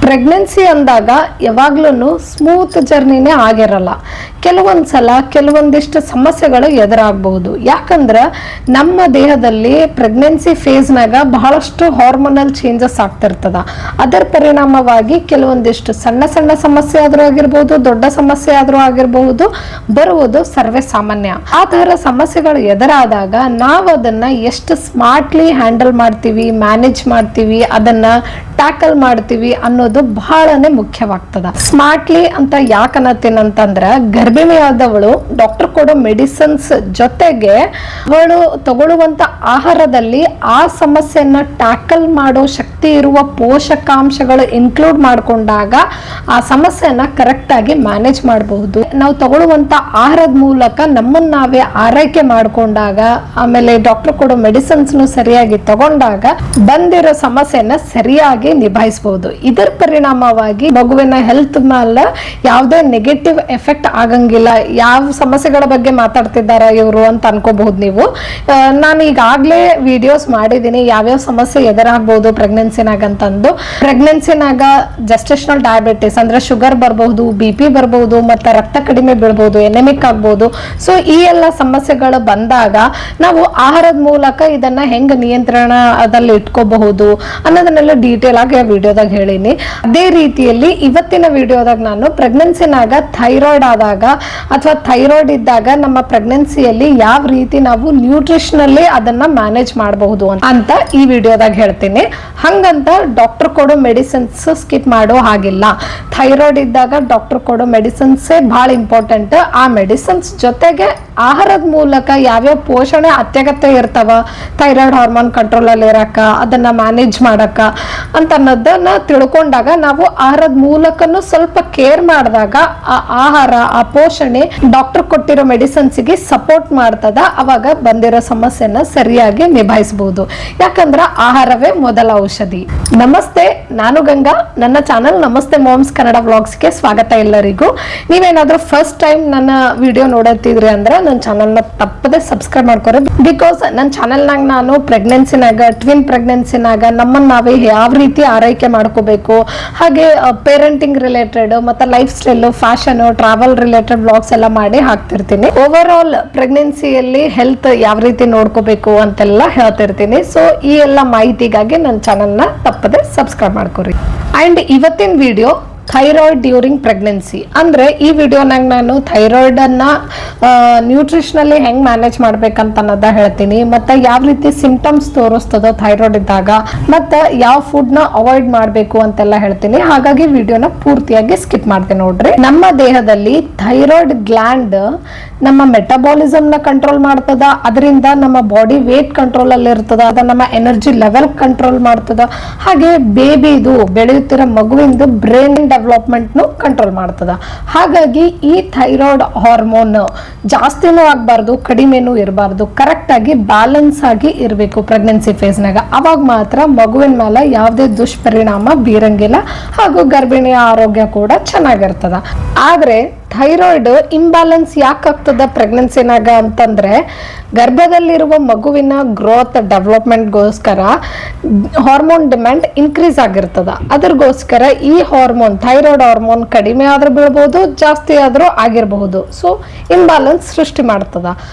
Pregnancy ಅಂದಾಗ ಯಾವಾಗ್ಲೂ smooth ಜರ್ನಿನೇ ಆಗಿರಲ್ಲ. ಕೆಲವೊಂದ್ಸಲ ಕೆಲವೊಂದಿಷ್ಟು ಸಮಸ್ಯೆಗಳು ಎದುರಾಗಬಹುದು. ಯಾಕಂದ್ರೆ ನಮ್ಮ ದೇಹದಲ್ಲಿ ಪ್ರೆಗ್ನೆನ್ಸಿ ಫೇಸ್ನಾಗ ಬಹಳಷ್ಟು ಹಾರ್ಮೋನಲ್ ಚೇಂಜಸ್ ಆಗ್ತಿರ್ತದ. ಅದರ ಪರಿಣಾಮವಾಗಿ ಕೆಲವೊಂದಿಷ್ಟು ಸಣ್ಣ ಸಣ್ಣ ಸಮಸ್ಯೆ ಆದ್ರೂ ಆಗಿರ್ಬಹುದು, ದೊಡ್ಡ ಸಮಸ್ಯೆ ಆದ್ರೂ ಆಗಿರಬಹುದು, ಬರುವುದು ಸರ್ವೇ ಸಾಮಾನ್ಯ. ಆ ತರ ಸಮಸ್ಯೆಗಳು ಎದುರಾದಾಗ ನಾವು ಅದನ್ನ ಎಷ್ಟು ಸ್ಮಾರ್ಟ್ಲಿ ಹ್ಯಾಂಡಲ್ ಮಾಡ್ತೀವಿ, ಮ್ಯಾನೇಜ್ ಮಾಡ್ತೀವಿ, ಅದನ್ನ ಟ್ಯಾಕಲ್ ಮಾಡ್ತೀವಿ ಅನ್ನೋದು ಬಹಳನೇ ಮುಖ್ಯವಾಗ್ತದ. ಸ್ಮಾರ್ಟ್ಲಿ ಅಂತ ಯಾಕನ್ನತ್ತೀನಂತಂದ್ರ ಗರ್ಭಿಣಿಯಾದವಳು ಡಾಕ್ಟರ್ ಕೊಡೋ ಮೆಡಿಸಿನ್ಸ್ ಜೊತೆಗೆ ಅವಳು ತಗೊಳ್ಳುವಂತ ಆಹಾರದಲ್ಲಿ ಆ ಸಮಸ್ಯೆಯನ್ನ ಟ್ಯಾಕಲ್ ಮಾಡೋ ಶಕ್ತಿ ಇರುವ ಪೋಷಕಾಂಶಗಳು ಇನ್ಕ್ಲೂಡ್ ಮಾಡ್ಕೊಂಡಾಗ ಆ ಸಮಸ್ಯೆಯನ್ನ ಕರೆಕ್ಟ್ ಆಗಿ ಮ್ಯಾನೇಜ್ ಮಾಡಬಹುದು. ನಾವು ತಗೊಳ್ಳುವಂತ ಆಹಾರದ ಮೂಲಕ ನಮ್ಮನ್ನ ನಾವೇ ಆರೈಕೆ ಮಾಡ್ಕೊಂಡಾಗ, ಆಮೇಲೆ ಡಾಕ್ಟರ್ ಕೊಡೋ ಮೆಡಿಸಿನ್ಸ್ ಸರಿಯಾಗಿ ತಗೊಂಡಾಗ ಬಂದಿರೋ ಸಮಸ್ಯೆಯನ್ನ ಸರಿಯಾಗಿ ನಿಭಾಯಿಸಬಹುದು. ಇದರ ಪರಿಣಾಮವಾಗಿ ಮಗುವಿನ ಹೆಲ್ತ್ ಮೇಲೆ ಯಾವುದೇ ನೆಗೆಟಿವ್ ಎಫೆಕ್ಟ್ ಆಗಂಗಿಲ್ಲ. ಯಾವ ಸಮಸ್ಯೆಗಳ ಬಗ್ಗೆ ಮಾತಾಡ್ತಿದ್ದಾರ ಇವರು ಅಂತ ಅನ್ಕೋಬಹುದು ನೀವು. ನಾನು ಈಗಾಗಲೇ ವಿಡಿಯೋಸ್ ಮಾಡಿದ್ದೀನಿ ಯಾವ್ಯಾವ ಸಮಸ್ಯೆ ಎದುರಾಗಬಹುದು ಪ್ರೆಗ್ನೆನ್ಸಿನಾಗ ಅಂತಂದು. ಪ್ರೆಗ್ನೆನ್ಸಿನಾಗ ಜೆಸ್ಟೇಷನಲ್ ಡಯಾಬಿಟಿಸ್ ಅಂದ್ರೆ ಶುಗರ್ ಬರಬಹುದು, BP ಬರಬಹುದು, ಮತ್ತೆ ರಕ್ತ ಕಡಿಮೆ ಬೀಳಬಹುದು, ಎನೆಮಿಕ್ ಆಗ್ಬಹುದು. ಸೊ ಈ ಎಲ್ಲ ಸಮಸ್ಯೆಗಳು ಬಂದಾಗ ನಾವು ಆಹಾರದ ಮೂಲಕ ಇದನ್ನ ಹೆಂಗ ನಿಯಂತ್ರಣದಲ್ಲಿ ಇಟ್ಕೋಬಹುದು ಅನ್ನೋದನ್ನೆಲ್ಲ ಡೀಟೇಲ್ ಆಗಿ ವಿಡಿಯೋದಾಗ ಹೇಳಿನಿ. ಅದೇ ರೀತಿಯಲ್ಲಿ ಇವತ್ತಿನ ವಿಡಿಯೋದಾಗ ನಾನು ಪ್ರೆಗ್ನೆನ್ಸಿನಾಗ ಥೈರಾಯ್ಡ್ ಆದಾಗ ಅಥವಾ ಥೈರಾಯ್ಡ್ ಇದ್ದಾಗ ನಮ್ಮ ಪ್ರೆಗ್ನೆನ್ಸಿಯಲ್ಲಿ ಯಾವ ರೀತಿ ನಾವು ನ್ಯೂಟ್ರಿಷನಲ್ಲಿ ಅದನ್ನ ಮ್ಯಾನೇಜ್ ಮಾಡಬಹುದು ಅಂತ ಈ ವಿಡಿಯೋದಾಗ ಹೇಳ್ತೀನಿ. ಹಂಗಂತ ಡಾಕ್ಟರ್ ಕೊಡೋ ಮೆಡಿಸಿನ್ಸ್ ಸ್ಕಿಪ್ ಮಾಡೋ ಹಾಗಿಲ್ಲ. ಥೈರಾಯ್ಡ್ ಇದ್ದಾಗ ಡಾಕ್ಟರ್ ಕೊಡೋ ಮೆಡಿಸಿನ್ಸ್ ಬಹಳ ಇಂಪಾರ್ಟೆಂಟ್. ಆ ಮೆಡಿಸಿನ್ಸ್ ಜೊತೆಗೆ ಆಹಾರದ ಮೂಲಕ ಯಾವ್ಯಾವ ಪೋಷಣೆ ಅತ್ಯಗತ್ಯ ಇರ್ತಾವ ಥೈರಾಯ್ಡ್ ಹಾರ್ಮೋನ್ ಕಂಟ್ರೋಲ್ ಅಲ್ಲಿ ಇರಕ, ಅದನ್ನ ಮ್ಯಾನೇಜ್ ಮಾಡಕ ಅಂತ ಅನ್ನೋದನ್ನ ತಿಳ್ಕೊಂಡಾಗ ನಾವು ಆಹಾರದ ಮೂಲಕನೂ ಸ್ವಲ್ಪ ಕೇರ್ ಮಾಡಿದಾಗ ಆ ಆಹಾರ, ಆ ಪೋಷಣೆ ಡಾಕ್ಟರ್ ಕೊಟ್ಟಿರೋ ಮೆಡಿಸಿನ್ಸ್ ಗೆ ಸಪೋರ್ಟ್ ಮಾಡ್ತದ. ಅವಾಗ ಬಂದಿರೋ ಸಮಸ್ಯೆನ ಸರಿಯಾಗಿ ನಿಭಾಯಿಸಬಹುದು. ಯಾಕಂದ್ರ ಆಹಾರವೇ ಮೊದಲ ಔಷಧಿ. ನಮಸ್ತೆ, ನಾನು ಗಂಗಾ. ನನ್ನ ಚಾನಲ್ ನಮಸ್ತೆ ಮಾಮ್ಸ್ ಕನ್ನಡ ವ್ಲಾಗ್ಸ್ ಗೆ ಸ್ವಾಗತ ಎಲ್ಲರಿಗೂ. ನೀವೇನಾದ್ರೂ ಫಸ್ಟ್ ಟೈಮ್ ನನ್ನ ವಿಡಿಯೋ ನೋಡತ್ತಿದ್ರಿ ಅಂದ್ರೆ ನನ್ನ ಚಾನಲ್ ನ ತಪ್ಪದೆ ಸಬ್ಸ್ಕ್ರೈಬ್ ಮಾಡ್ಕೊರಿ. ಬಿಕಾಸ್ ನನ್ನ ಚಾನಲ್ನಾಗ ನಾನು ಪ್ರೆಗ್ನೆನ್ಸಿನಾಗ, ಟ್ವಿನ್ ಪ್ರೆಗ್ನೆನ್ಸಿನಾಗ ನಮ್ಮನ್ನ ನಾವೇ ಯಾವ ರೀತಿ ಆರೈಕೆ ಮಾಡ್ಕೋಬೇಕು, ಹಾಗೆ ಪೇರೆಂಟಿಂಗ್ ರಿಲೇಟೆಡ್ ಮತ್ತೆ life style, fashion, travel related vlogs ಎಲ್ಲ ಮಾಡಿ ಹಾಕ್ತಿರ್ತೀನಿ. ಓವರ್ ಆಲ್ ಪ್ರೆಗ್ನೆನ್ಸಿಯಲ್ಲಿ ಹೆಲ್ತ್ ಯಾವ ರೀತಿ ನೋಡ್ಕೋಬೇಕು ಅಂತೆಲ್ಲ ಹೇಳ್ತಿರ್ತೀನಿ. ಸೊ ಈ ಎಲ್ಲ ಮಾಹಿತಿಗಾಗಿ ನನ್ನ ಚಾನಲ್ ನ ತಪ್ಪದೆ ಸಬ್ಸ್ಕ್ರೈಬ್ ಮಾಡ್ಕೊರಿ. ಅಂಡ್ ಇವತ್ತಿನ ವಿಡಿಯೋ ಥೈರಾಯ್ಡ್ ಡ್ಯೂರಿಂಗ್ ಪ್ರೆಗ್ನೆನ್ಸಿ ಅಂದ್ರೆ ಈ ವಿಡಿಯೋನಾಗ ನಾನು ಥೈರಾಯ್ಡ್ ಅನ್ನ ನ್ಯೂಟ್ರಿಷನಲ್ಲಿ ಹೆಂಗ್ ಮ್ಯಾನೇಜ್ ಮಾಡ್ಬೇಕಂತ ಅನ್ನೋದ ಹೇಳ್ತೀನಿ. ಮತ್ತೆ ಯಾವ ರೀತಿ ಸಿಂಪ್ಟಮ್ಸ್ ತೋರಿಸ್ತದೋ ಥೈರಾಯ್ಡ್ ಇದ್ದಾಗ, ಮತ್ತೆ ಯಾವ ಫುಡ್ ನ ಅವಾಯ್ಡ್ ಮಾಡ್ಬೇಕು ಅಂತೆಲ್ಲ ಹೇಳ್ತೀನಿ. ಹಾಗಾಗಿ ವಿಡಿಯೋನ ಪೂರ್ತಿಯಾಗಿ ಸ್ಕಿಪ್ ಮಾಡ್ತೀನಿ ನೋಡ್ರಿ. ನಮ್ಮ ದೇಹದಲ್ಲಿ ಥೈರಾಯ್ಡ್ ಗ್ಲ್ಯಾಂಡ್ ನಮ್ಮ ಮೆಟಬಾಲಿಸಮ್ ನ ಕಂಟ್ರೋಲ್ ಮಾಡ್ತದ. ಅದರಿಂದ ನಮ್ಮ ಬಾಡಿ ವೇಟ್ ಕಂಟ್ರೋಲ್ ಅಲ್ಲಿ ಇರ್ತದ. ಅದ ನಮ್ಮ ಎನರ್ಜಿ ಲೆವೆಲ್ ಕಂಟ್ರೋಲ್ ಮಾಡ್ತದ. ಹಾಗೆ ಬೇಬಿದು ಬೆಳೆಯುತ್ತಿರೋ ಮಗುವಿಂದು ಬ್ರೈನ್ ಡೆವಲಪ್ಮೆಂಟ್ ನು ಕಂಟ್ರೋಲ್ ಮಾಡ್ತದ. ಹಾಗಾಗಿ ಈ ಥೈರಾಯ್ಡ್ ಹಾರ್ಮೋನ್ ಜಾಸ್ತಿನೂ ಆಗಬಾರ್ದು, ಕಡಿಮೆನೂ ಇರಬಾರ್ದು, ಕರೆಕ್ಟ್ ಆಗಿ ಬ್ಯಾಲೆನ್ಸ್ ಆಗಿ ಇರಬೇಕು ಪ್ರೆಗ್ನೆನ್ಸಿ ಫೇಸ್ನಾಗ. ಅವಾಗ ಮಾತ್ರ ಮಗುವಿನ ಮೇಲೆ ಯಾವುದೇ ದುಷ್ಪರಿಣಾಮ ಬೀರಂಗಿಲ್ಲ, ಹಾಗೂ ಗರ್ಭಿಣಿಯ ಆರೋಗ್ಯ ಕೂಡ ಚೆನ್ನಾಗಿರ್ತದ. ಆದ್ರೆ ಥೈರಾಯ್ಡ್ ಇಂಬ್ಯಾಲೆನ್ಸ್ ಯಾಕಾಗ್ತದ ಪ್ರೆಗ್ನೆನ್ಸಿನಾಗ ಅಂತಂದ್ರೆ ಗರ್ಭದಲ್ಲಿರುವ ಮಗುವಿನ ಗ್ರೋತ್ ಡೆವಲಪ್ಮೆಂಟ್ಗೋಸ್ಕರ ಹಾರ್ಮೋನ್ ಡಿಮ್ಯಾಂಡ್ ಇನ್ಕ್ರೀಸ್ ಆಗಿರ್ತದ. ಅದ್ರಗೋಸ್ಕರ ಈ ಹಾರ್ಮೋನ್, ಥೈರಾಯ್ಡ್ ಹಾರ್ಮೋನ್ ಕಡಿಮೆ ಆದ್ರೂ ಬೀಳ್ಬಹುದು, ಜಾಸ್ತಿ ಆದ್ರೂ ಆಗಿರಬಹುದು. ಸೊ ಇಂಬ್ಯಾಲೆನ್ಸ್ ಸೃಷ್ಟಿ ಮಾಡ್ತದ.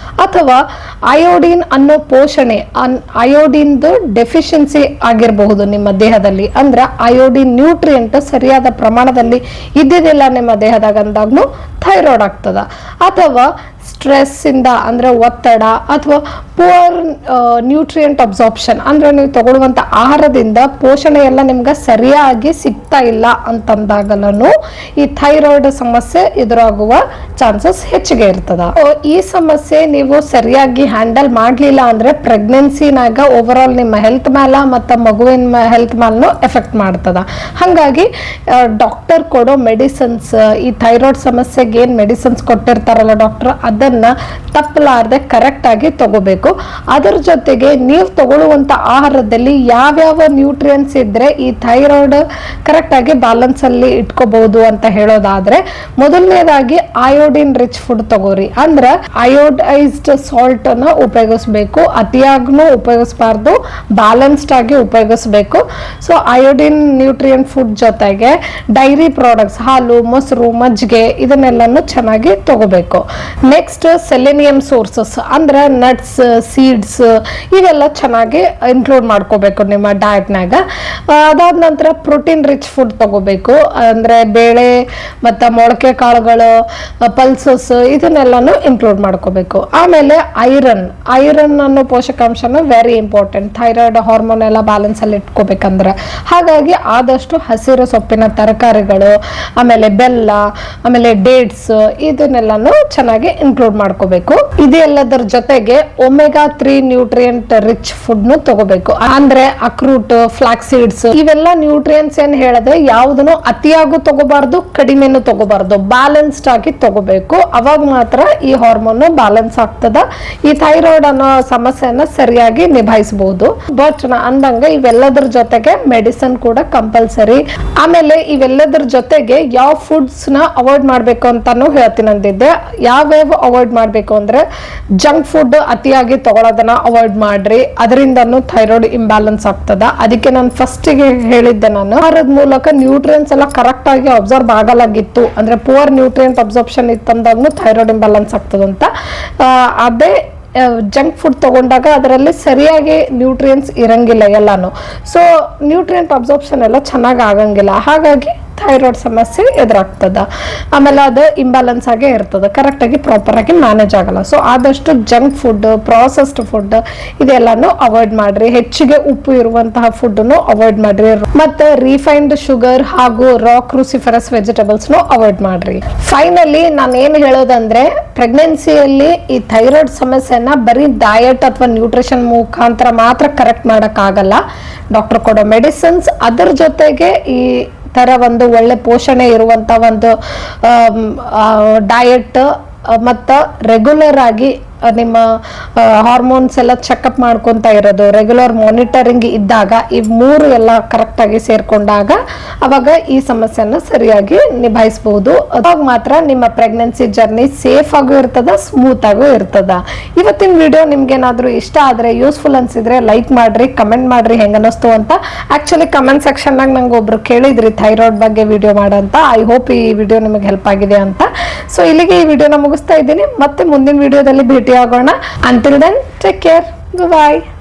ಅಥವಾ ಅಯೋಡಿನ್ ಅನ್ನೋ ಪೋಷಣೆ, ಅಯೋಡಿನ್ದು ಡೆಫಿಷಿಯನ್ಸಿ ಆಗಿರಬಹುದು ನಿಮ್ಮ ದೇಹದಲ್ಲಿ. ಅಂದ್ರೆ ಅಯೋಡಿನ್ ನ್ಯೂಟ್ರಿಯೆಂಟ್ ಸರಿಯಾದ ಪ್ರಮಾಣದಲ್ಲಿ ಇದ್ದಿದ್ದಿಲ್ಲ ನಿಮ್ಮ ದೇಹದಾಗ ಅಂದಾಗ್ನು ಥೈರಾಯ್ಡ್ ಆಗ್ತದ. ಅಥವಾ ಸ್ಟ್ರೆಸ್ ಇಂದ ಅಂದ್ರೆ ಒತ್ತಡ, ಅಥವಾ ಪುವರ್ ನ್ಯೂಟ್ರಿಯೆಂಟ್ ಅಬ್ಸಾರ್ಪ್ಷನ್ ಅಂದ್ರೆ ನೀವು ತಗೊಳ್ಳುವಂತ ಆಹಾರದಿಂದ ಪೋಷಣೆ ಎಲ್ಲ ನಿಮ್ಗೆ ಸರಿಯಾಗಿ ಸಿಗ್ತಾ ಇಲ್ಲ ಅಂತಂದಾಗಲೂ ಈ ಥೈರಾಯ್ಡ್ ಸಮಸ್ಯೆ ಎದುರಾಗುವ ಚಾನ್ಸಸ್ ಹೆಚ್ಚಿಗೆ ಇರ್ತದ. ಈ ಸಮಸ್ಯೆ ನೀವು ಸರಿಯಾಗಿ ಹ್ಯಾಂಡಲ್ ಮಾಡ್ಲಿಲ್ಲ ಅಂದ್ರೆ ಪ್ರೆಗ್ನೆನ್ಸಿನಾಗ ಓವರ್ ಆಲ್ ನಿಮ್ಮ ಹೆಲ್ತ್ ಮೇಲೆ ಮತ್ತು ಮಗುವಿನ ಹೆಲ್ತ್ ಮೇಲೂ ಎಫೆಕ್ಟ್ ಮಾಡ್ತದ. ಹಾಗಾಗಿ ಡಾಕ್ಟರ್ ಕೊಡೋ ಮೆಡಿಸಿನ್ಸ್, ಈ ಥೈರಾಯ್ಡ್ ಸಮಸ್ಯೆಗೆ ಏನ್ ಮೆಡಿಸಿನ್ಸ್ ಕೊಟ್ಟಿರ್ತಾರಲ್ಲ ಡಾಕ್ಟರ್, ಅದನ್ನ ಇದನ್ನ ತಪ್ಪಲಾರದೆ ಕರೆಕ್ಟ್ ಆಗಿ ತಗೋಬೇಕು. ಅದರ ಜೊತೆಗೆ ನೀವು ತಗೊಳ್ಳುವಂತ ಆಹಾರದಲ್ಲಿ ಯಾವ್ಯಾವ ನ್ಯೂಟ್ರಿಯೆಂಟ್ಸ್ ಇದ್ರೆ ಈ ಥೈರಾಯ್ಡ್ ಕರೆಕ್ಟ್ ಆಗಿ ಬ್ಯಾಲೆನ್ಸ್ ಅಲ್ಲಿ ಇಟ್ಕೋಬಹುದು ಅಂತ ಹೇಳೋದಾದ್ರೆ, ಮೊದಲನೇದಾಗಿ ಅಯೋಡಿನ್ ರಿಚ್ ಫುಡ್ ತಗೋರಿ. ಅಂದ್ರೆ ಅಯೋಡೈಸ್ಡ್ ಸಾಲ್ಟ್ ಅನ್ನ ಉಪಯೋಗಿಸ್ಬೇಕು, ಅತಿಯಾಗ್ನೂ ಉಪಯೋಗಿಸಬಾರ್ದು, ಬ್ಯಾಲೆನ್ಸ್ಡ್ ಆಗಿ ಉಪಯೋಗಿಸ್ಬೇಕು. ಸೊ ಅಯೋಡಿನ್ ನ್ಯೂಟ್ರಿಯೆಂಟ್ ಫುಡ್ ಜೊತೆಗೆ ಡೈರಿ ಪ್ರಾಡಕ್ಟ್ಸ್, ಹಾಲು, ಮೊಸರು, ಮಜ್ಜಿಗೆ ಇದನ್ನೆಲ್ಲನೂ ಚೆನ್ನಾಗಿ ತಗೋಬೇಕು. ನೆಕ್ಸ್ಟ್ ಸೆಲೆನಿಯಂ ಸೋರ್ಸಸ್ ಅಂದ್ರೆ ನಟ್ಸ್, ಸೀಡ್ಸ್ ಇವೆಲ್ಲ ಚೆನ್ನಾಗಿ ಇನ್ಕ್ಲೂಡ್ ಮಾಡ್ಕೋಬೇಕು ನಿಮ್ಮ ಡಯಟ್ನಾಗ. ಅದಾದ ನಂತರ ಪ್ರೋಟೀನ್ ರಿಚ್ ಫುಡ್ ತಗೋಬೇಕು. ಅಂದ್ರೆ ಬೇಳೆ ಮತ್ತು ಮೊಳಕೆ ಕಾಳುಗಳು, ಪಲ್ಸಸ್ ಇದನ್ನೆಲ್ಲನೂ ಇನ್ಕ್ಲೂಡ್ ಮಾಡ್ಕೋಬೇಕು. ಆಮೇಲೆ ಐರನ್ ಅನ್ನೋ ಪೋಷಕಾಂಶನೂ ವೆರಿ ಇಂಪಾರ್ಟೆಂಟ್ ಥೈರಾಯ್ಡ್ ಹಾರ್ಮೋನ್ ಎಲ್ಲ ಬ್ಯಾಲೆನ್ಸ್ ಅಲ್ಲಿ ಇಟ್ಕೋಬೇಕಂದ್ರೆ. ಹಾಗಾಗಿ ಆದಷ್ಟು ಹಸಿರು ಸೊಪ್ಪಿನ ತರಕಾರಿಗಳು, ಆಮೇಲೆ ಬೆಲ್ಲ, ಆಮೇಲೆ ಡೇಟ್ಸ್ ಇದನ್ನೆಲ್ಲನೂ ಚೆನ್ನಾಗಿ ಇನ್ಕ್ಲೂಡ್ ಮಾಡ್ಕೋಬೇಕು. ಇದೆಲ್ಲದರ ಜೊತೆಗೆ ಒಮೆಗಾ 3 ನ್ಯೂಟ್ರಿಯೆಂಟ್ ರಿಚ್ ಫುಡ್ ನು ತಗೋಬೇಕು. ಅಂದ್ರೆ ಅಕ್ರೂಟ್, ಫ್ಲಾಕ್ಸ್ ಸೀಡ್ಸ್ ಇವೆಲ್ಲ ನ್ಯೂಟ್ರಿಯೆಂಟ್ಸ್ ಏನ್ ಹೇಳಿದ್ರೆ ಯಾವುದನ್ನು ಅತಿಯಾಗೂ ತಗೋಬಾರ್ದು, ಕಡಿಮೆನೂ ತಗೋಬಾರ್ದು, ಬ್ಯಾಲೆನ್ಸ್ಡ್ ಆಗಿ ತಗೋಬೇಕು. ಅವಾಗ ಮಾತ್ರ ಈ ಹಾರ್ಮೋನ್ ಬ್ಯಾಲೆನ್ಸ್ ಆಗ್ತದ, ಈ ಥೈರಾಯ್ಡ್ ಅನ್ನೋ ಸಮಸ್ಯೆಯನ್ನ ಸರಿಯಾಗಿ ನಿಭಾಯಿಸಬಹುದು. ಬಟ್ ನಾ ಅಂದಂಗ ಇವೆಲ್ಲದರ ಜೊತೆಗೆ ಮೆಡಿಸಿನ್ ಕೂಡ ಕಂಪಲ್ಸರಿ. ಆಮೇಲೆ ಇವೆಲ್ಲದರ ಜೊತೆಗೆ ಯಾವ ಫುಡ್ಸ್ ನ ಅವಾಯ್ಡ್ ಮಾಡ್ಬೇಕು ಅಂತಾನು ಹೇಳ್ತೀನಿ ಅಂದಿದ್ದೆ. ಯಾವ್ಯಾವ ಅವಾಯ್ಡ್ ಮಾಡ್ಬೇಕು ಅಂದ್ರೆ, ಜಂಕ್ ಫುಡ್ ಅತಿಯಾಗಿ ತಗೊಳ್ಳೋದನ್ನ ಅವಾಯ್ಡ್ ಮಾಡ್ರಿ, ಅದರಿಂದನೂ ಥೈರಾಯ್ಡ್ ಇಂಬ್ಯಾಲೆನ್ಸ್ ಆಗ್ತದ. ಅದಕ್ಕೆ ನಾನು ಫಸ್ಟಿಗೆ ಹೇಳಿದ್ದೆ, ನಾನು ಆಹಾರದ ಮೂಲಕ ನ್ಯೂಟ್ರಿಯೆಂಟ್ಸ್ ಎಲ್ಲ ಕರೆಕ್ಟ್ ಆಗಿ ಅಬ್ಸರ್ವ್ ಆಗಲಾಗಿತ್ತು ಅಂದ್ರೆ ಪುವರ್ ನ್ಯೂಟ್ರಿಯೆಂಟ್ ಅಬ್ಸರ್ಪ್ಷನ್ ಇತ್ತಂದಾಗೂ ಥೈರಾಯ್ಡ್ ಇಂಬ್ಯಾಲೆನ್ಸ್ ಆಗ್ತದಂತ. ಅದೇ ಜಂಕ್ ಫುಡ್ ತಗೊಂಡಾಗ ಅದರಲ್ಲಿ ಸರಿಯಾಗಿ ನ್ಯೂಟ್ರಿಯೆಂಟ್ಸ್ ಇರಂಗಿಲ್ಲ ಎಲ್ಲಾನು. ಸೊ ನ್ಯೂಟ್ರಿಯೆಂಟ್ ಅಬ್ಸರ್ಪ್ಷನ್ ಎಲ್ಲ ಚೆನ್ನಾಗಿ ಆಗಂಗಿಲ್ಲ, ಹಾಗಾಗಿ ಥೈರಾಯ್ಡ್ ಸಮಸ್ಯೆ ಎದುರಾಗ್ತದ. ಆಮೇಲೆ ಅದು ಇಂಬ್ಯಾಲೆನ್ಸ್ ಆಗೇ ಇರ್ತದೆ, ಕರೆಕ್ಟ್ ಆಗಿ ಪ್ರಾಪರ್ ಆಗಿ ಮ್ಯಾನೇಜ್ ಆಗಲ್ಲ. ಸೊ ಆದಷ್ಟು ಜಂಕ್ ಫುಡ್, ಪ್ರಾಸೆಸ್ಡ್ ಫುಡ್ ಇದೆಲ್ಲಾನು ಅವಾಯ್ಡ್ ಮಾಡ್ರಿ. ಹೆಚ್ಚಿಗೆ ಉಪ್ಪು ಇರುವಂತಹ ಫುಡ್ ಅವಾಯ್ಡ್ ಮಾಡ್ರಿ. ಮತ್ತೆ ರಿಫೈನ್ಡ್ ಶುಗರ್ ಹಾಗೂ ರಾ ಕ್ರೂಸಿಫರಸ್ ವೆಜಿಟೇಬಲ್ಸ್ ಅವಾಯ್ಡ್ ಮಾಡ್ರಿ. ಫೈನಲಿ ನಾನು ಏನ್ ಹೇಳೋದಂದ್ರೆ, ಪ್ರೆಗ್ನೆನ್ಸಿಯಲ್ಲಿ ಈ ಥೈರಾಯ್ಡ್ ಸಮಸ್ಯೆನ ಬರೀ ಡಯಟ್ ಅಥವಾ ನ್ಯೂಟ್ರಿಷನ್ ಮುಖಾಂತರ ಮಾತ್ರ ಕರೆಕ್ಟ್ ಮಾಡಕ್ ಆಗಲ್ಲ. ಡಾಕ್ಟರ್ ಕೊಡೋ ಮೆಡಿಸಿನ್ಸ್, ಅದರ ಜೊತೆಗೆ ಈ ತರ ಒಂದು ಒಳ್ಳೆ ಪೋಷಣೆ ಇರುವಂತ ಒಂದು ಡಯಟ್ ಮತ್ತು ರೆಗ್ಯುಲರ್ ಆಗಿ ನಿಮ್ಮ ಹಾರ್ಮೋನ್ಸ್ ಎಲ್ಲ ಚೆಕಪ್ ಮಾಡ್ಕೊಂತ ಇರೋದು, ರೆಗ್ಯುಲರ್ ಮಾನಿಟರಿಂಗ್ ಇದ್ದಾಗ ಈ ಮೂರು ಎಲ್ಲ ಕರೆಕ್ಟ್ ಆಗಿ ಸೇರ್ಕೊಂಡಾಗ ಅವಾಗ ಈ ಸಮಸ್ಯೆನ ಸರಿಯಾಗಿ ನಿಭಾಯಿಸಬಹುದು. ಅವಾಗ ಮಾತ್ರ ನಿಮ್ಮ ಪ್ರೆಗ್ನೆನ್ಸಿ ಜರ್ನಿ ಸೇಫ್ ಆಗೂ ಇರ್ತದ, ಸ್ಮೂತ್ ಆಗೂ ಇರ್ತದ. ಇವತ್ತಿನ ವಿಡಿಯೋ ನಿಮ್ಗೆ ಏನಾದ್ರೂ ಇಷ್ಟ ಆದ್ರೆ, ಯೂಸ್ಫುಲ್ ಅನ್ಸಿದ್ರೆ ಲೈಕ್ ಮಾಡ್ರಿ, ಕಮೆಂಟ್ ಮಾಡ್ರಿ ಹೆಂಗ ಅನ್ನಿಸ್ತು ಅಂತ. ಆಕ್ಚುಲಿ ಕಮೆಂಟ್ ಸೆಕ್ಷನ್ ನಾಗ ನಂಗೆ ಒಬ್ರು ಕೇಳಿದ್ರಿ ಥೈರಾಯ್ಡ್ ಬಗ್ಗೆ ವಿಡಿಯೋ ಮಾಡಂತ. ಐ ಹೋಪ್ ಈ ವಿಡಿಯೋ ನಿಮಗೆ ಹೆಲ್ಪ್ ಆಗಿದೆ ಅಂತ. ಸೊ ಇಲ್ಲಿಗೆ ಈ ವಿಡಿಯೋನ ಮುಗಿಸ್ತಾ ಇದ್ದೀನಿ. ಮತ್ತೆ ಮುಂದಿನ ವಿಡಿಯೋದಲ್ಲಿ ಭೇಟಿ ಆಗೋಣ. Until then, take care. Bye bye.